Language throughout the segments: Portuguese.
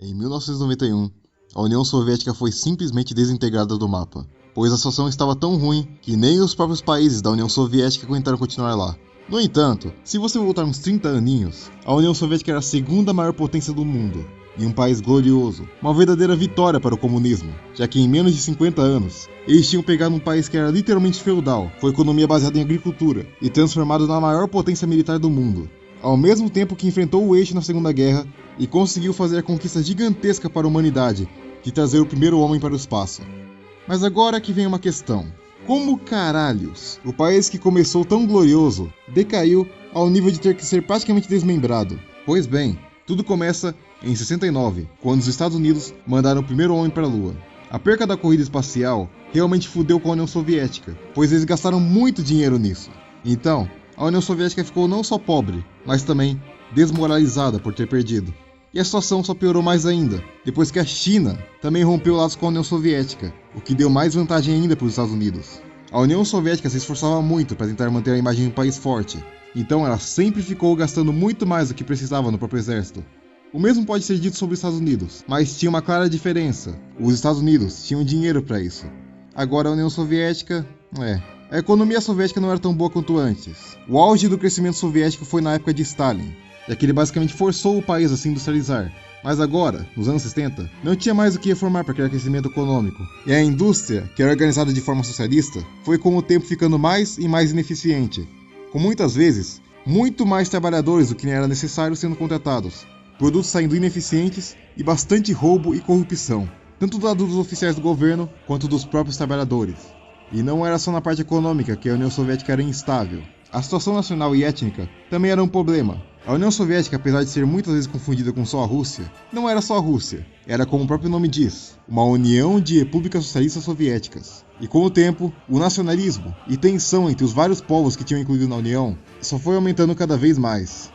Em 1991, a União Soviética foi simplesmente desintegrada do mapa, pois a situação estava tão ruim que nem os próprios países da União Soviética aguentaram continuar lá. No entanto, se você voltar uns 30 aninhos, a União Soviética era a segunda maior potência do mundo, e um país glorioso, uma verdadeira vitória para o comunismo, já que em menos de 50 anos, eles tinham pegado um país que era literalmente feudal, com economia baseada em agricultura, e transformado na maior potência militar do mundo, ao mesmo tempo que enfrentou o eixo na Segunda Guerra e conseguiu fazer a conquista gigantesca para a humanidade de trazer o primeiro homem para o espaço. Mas agora que vem uma questão. Como caralhos o país que começou tão glorioso decaiu ao nível de ter que ser praticamente desmembrado? Pois bem, tudo começa em 69, quando os Estados Unidos mandaram o primeiro homem para a Lua. A perca da corrida espacial realmente fudeu com a União Soviética, pois eles gastaram muito dinheiro nisso. Então, a União Soviética ficou não só pobre, mas também desmoralizada por ter perdido. E a situação só piorou mais ainda, depois que a China também rompeu laços com a União Soviética, o que deu mais vantagem ainda para os Estados Unidos. A União Soviética se esforçava muito para tentar manter a imagem de um país forte, então ela sempre ficou gastando muito mais do que precisava no próprio exército. O mesmo pode ser dito sobre os Estados Unidos, mas tinha uma clara diferença. Os Estados Unidos tinham dinheiro para isso. Agora a União Soviética, a economia soviética não era tão boa quanto antes. O auge do crescimento soviético foi na época de Stalin, já que ele basicamente forçou o país a se industrializar. Mas agora, nos anos 60, não tinha mais o que reformar para criar crescimento econômico. E a indústria, que era organizada de forma socialista, foi com o tempo ficando mais e mais ineficiente, com muitas vezes muito mais trabalhadores do que era necessário sendo contratados, produtos saindo ineficientes e bastante roubo e corrupção, tanto do lado dos oficiais do governo quanto dos próprios trabalhadores. E não era só na parte econômica que a União Soviética era instável. A situação nacional e étnica também era um problema. A União Soviética, apesar de ser muitas vezes confundida com só a Rússia, não era só a Rússia. Era, como o próprio nome diz, uma união de repúblicas socialistas soviéticas. E com o tempo, o nacionalismo e tensão entre os vários povos que tinham incluído na União só foi aumentando cada vez mais.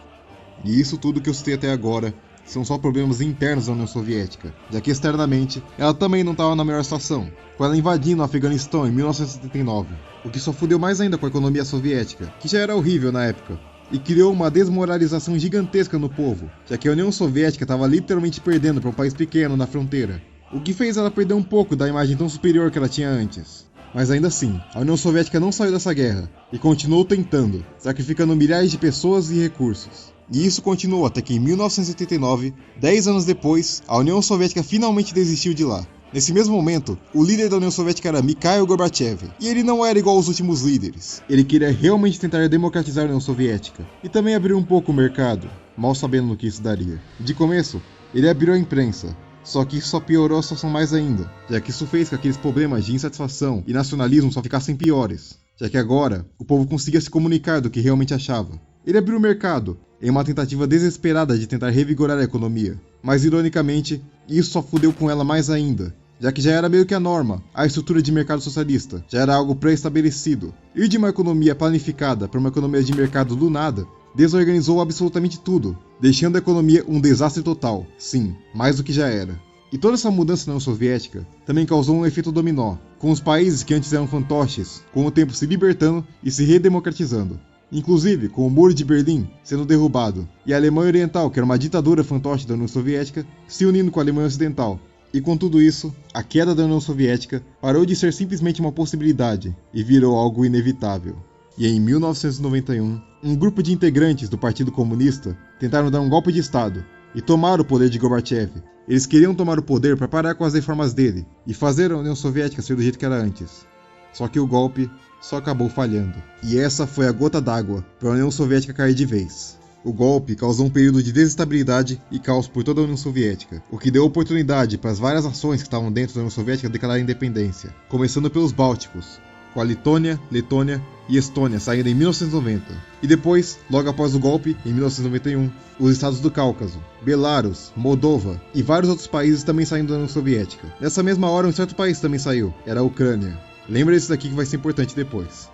E isso tudo que eu citei até agora são só problemas internos da União Soviética, já que externamente ela também não estava na melhor situação, com ela invadindo o Afeganistão em 1979, o que só fudeu mais ainda com a economia soviética, que já era horrível na época, e criou uma desmoralização gigantesca no povo, já que a União Soviética estava literalmente perdendo para um país pequeno na fronteira, o que fez ela perder um pouco da imagem tão superior que ela tinha antes. Mas ainda assim, a União Soviética não saiu dessa guerra, e continuou tentando, sacrificando milhares de pessoas e recursos. E isso continuou até que em 1989, 10 anos depois, a União Soviética finalmente desistiu de lá. Nesse mesmo momento, o líder da União Soviética era Mikhail Gorbachev, e ele não era igual aos últimos líderes. Ele queria realmente tentar democratizar a União Soviética, e também abrir um pouco o mercado, mal sabendo no que isso daria. De começo, ele abriu a imprensa, só que isso só piorou a situação mais ainda, já que isso fez com que aqueles problemas de insatisfação e nacionalismo só ficassem piores, já que agora o povo conseguia se comunicar do que realmente achava. Ele abriu o mercado, em uma tentativa desesperada de tentar revigorar a economia, mas ironicamente, isso só fudeu com ela mais ainda, já que já era meio que a norma, a estrutura de mercado socialista, já era algo pré-estabelecido. Ir de uma economia planificada para uma economia de mercado do nada, desorganizou absolutamente tudo, deixando a economia um desastre total, sim, mais do que já era. E toda essa mudança na União Soviética também causou um efeito dominó, com os países que antes eram fantoches, com o tempo se libertando e se redemocratizando. Inclusive com o Muro de Berlim sendo derrubado, e a Alemanha Oriental, que era uma ditadura fantoche da União Soviética, se unindo com a Alemanha Ocidental. E com tudo isso, a queda da União Soviética parou de ser simplesmente uma possibilidade e virou algo inevitável. E em 1991, um grupo de integrantes do Partido Comunista tentaram dar um golpe de Estado e tomar o poder de Gorbachev. Eles queriam tomar o poder para parar com as reformas dele e fazer a União Soviética ser do jeito que era antes. Só que o golpe só acabou falhando. E essa foi a gota d'água para a União Soviética cair de vez. O golpe causou um período de desestabilidade e caos por toda a União Soviética, o que deu oportunidade para as várias nações que estavam dentro da União Soviética declarar independência, começando pelos Bálticos, com a Letônia, Letônia e Estônia saindo em 1990. E depois, logo após o golpe, em 1991, os estados do Cáucaso, Belarus, Moldova e vários outros países também saindo da União Soviética. Nessa mesma hora, um certo país também saiu, era a Ucrânia. Lembra disso daqui que vai ser importante depois.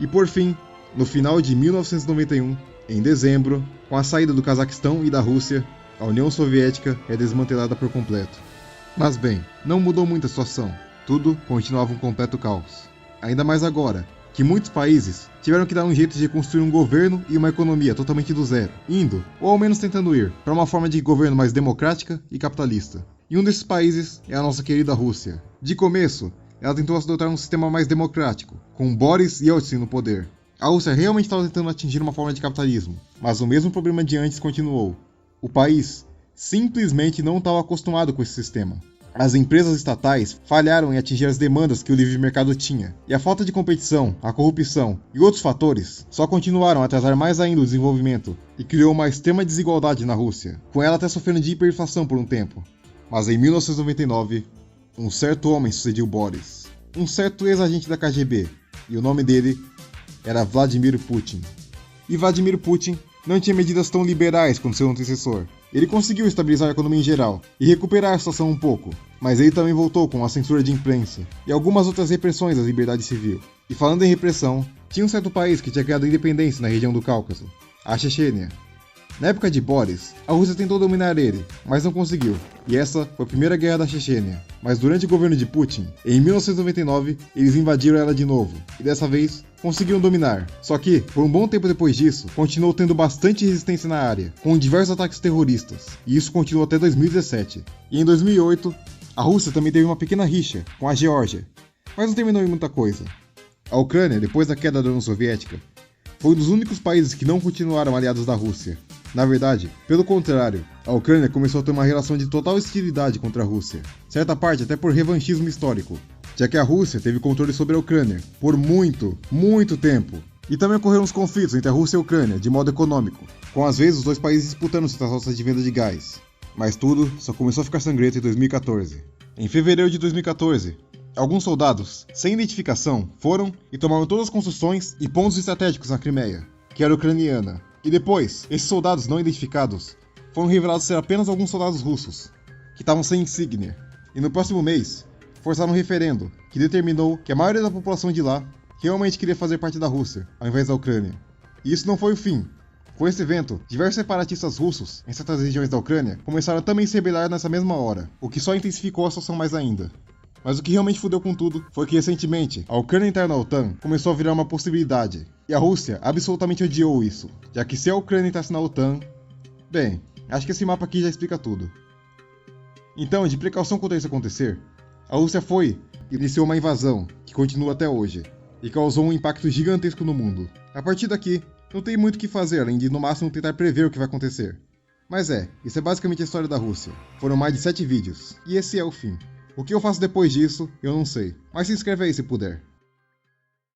E por fim, no final de 1991, em dezembro, com a saída do Cazaquistão e da Rússia, a União Soviética é desmantelada por completo. Mas bem, não mudou muito a situação. Tudo continuava um completo caos. Ainda mais agora, que muitos países tiveram que dar um jeito de construir um governo e uma economia totalmente do zero, indo, ou ao menos tentando ir, para uma forma de governo mais democrática e capitalista. E um desses países é a nossa querida Rússia. De começo, ela tentou adotar um sistema mais democrático, com Boris Yeltsin no poder. A Rússia realmente estava tentando atingir uma forma de capitalismo, mas o mesmo problema de antes continuou. O país simplesmente não estava acostumado com esse sistema. As empresas estatais falharam em atingir as demandas que o livre mercado tinha, e a falta de competição, a corrupção e outros fatores só continuaram a atrasar mais ainda o desenvolvimento e criou uma extrema desigualdade na Rússia, com ela até sofrendo de hiperinflação por um tempo. Mas em 1999, um certo homem sucediu Boris, um certo ex-agente da KGB, e o nome dele era Vladimir Putin. E Vladimir Putin não tinha medidas tão liberais quanto seu antecessor. Ele conseguiu estabilizar a economia em geral e recuperar a situação um pouco, mas ele também voltou com a censura de imprensa e algumas outras repressões à liberdade civil. E falando em repressão, tinha um certo país que tinha criado independência na região do Cáucaso, a Chechênia. Na época de Boris, a Rússia tentou dominar ele, mas não conseguiu, e essa foi a primeira guerra da Chechênia. Mas durante o governo de Putin, em 1999, eles invadiram ela de novo, e dessa vez conseguiram dominar. Só que, por um bom tempo depois disso, continuou tendo bastante resistência na área, com diversos ataques terroristas, e isso continuou até 2017. E em 2008, a Rússia também teve uma pequena rixa com a Geórgia, mas não terminou em muita coisa. A Ucrânia, depois da queda da União Soviética, foi um dos únicos países que não continuaram aliados da Rússia. Na verdade, pelo contrário, a Ucrânia começou a ter uma relação de total hostilidade contra a Rússia, certa parte até por revanchismo histórico, já que a Rússia teve controle sobre a Ucrânia por muito tempo. E também ocorreram os conflitos entre a Rússia e a Ucrânia de modo econômico, com às vezes os dois países disputando suas rotas de venda de gás. Mas tudo só começou a ficar sangrento em 2014. Em fevereiro de 2014, alguns soldados, sem identificação, foram e tomaram todas as construções e pontos estratégicos na Crimeia, que era ucraniana. E depois, esses soldados não identificados foram revelados ser apenas alguns soldados russos, que estavam sem insígnia. E no próximo mês, forçaram um referendo, que determinou que a maioria da população de lá realmente queria fazer parte da Rússia, ao invés da Ucrânia. E isso não foi o fim. Com esse evento, diversos separatistas russos, em certas regiões da Ucrânia, começaram a também se rebelar nessa mesma hora, o que só intensificou a situação mais ainda. Mas o que realmente fudeu com tudo foi que recentemente a Ucrânia entrar na OTAN começou a virar uma possibilidade. E a Rússia absolutamente odiou isso, já que se a Ucrânia entrasse na OTAN... Bem, acho que esse mapa aqui já explica tudo. Então, de precaução contra isso acontecer, a Rússia foi e iniciou uma invasão, que continua até hoje, e causou um impacto gigantesco no mundo. A partir daqui, não tem muito o que fazer além de no máximo tentar prever o que vai acontecer. Mas isso é basicamente a história da Rússia. Foram mais de 7 vídeos, e esse é o fim. O que eu faço depois disso, eu não sei. Mas se inscreve aí se puder.